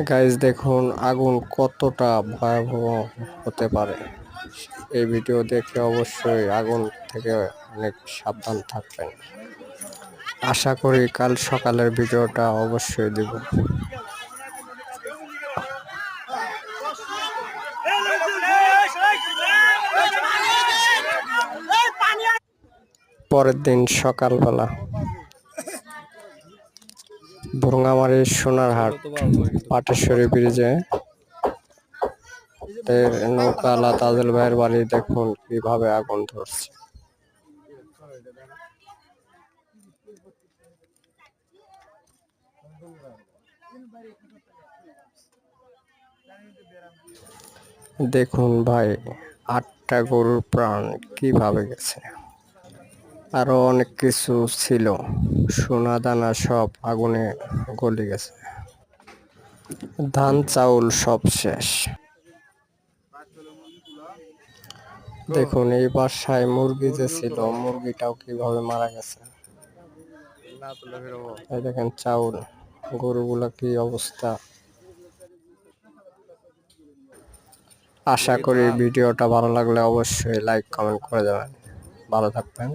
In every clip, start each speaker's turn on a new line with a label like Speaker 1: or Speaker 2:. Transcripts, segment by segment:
Speaker 1: Guys দেখুন আগুন কতটা ভয়াবহ হতে পারে। এই ভিডিও দেখে অবশ্যই আগুন থেকে অনেক সাবধান থাকবেন। আশা করি কাল সকালের ভিডিওটা অবশ্যই দিব। পরের দিন সকালবেলা ভুরুঙ্গামারীর সোনারহাট পাটেশ্বরী ব্রিজে নৌকাওয়ালা তাজেল ভাইয়ের বাড়ি দেখুন কিভাবে আগুন ধরছে। দেখুন ভাই 8টা গরুর প্রাণ কিভাবে গেছে। আরো অনেক কিছু ছিল, সোনা দানা সব আগুনে গলে গেছে। ধান চাউল সব শেষ। দেখুন এই বাসায় মুরগি যে ছিল মুরগিটাও কিভাবে মারা গেছে। এই দেখেন চাউল, গরুগুলা কি অবস্থা। আশা করি ভিডিওটা ভালো লাগলে অবশ্যই লাইক কমেন্ট করে যাবেন। ভালো থাকবেন।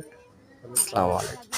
Speaker 1: আসসালামু আলাইকুম।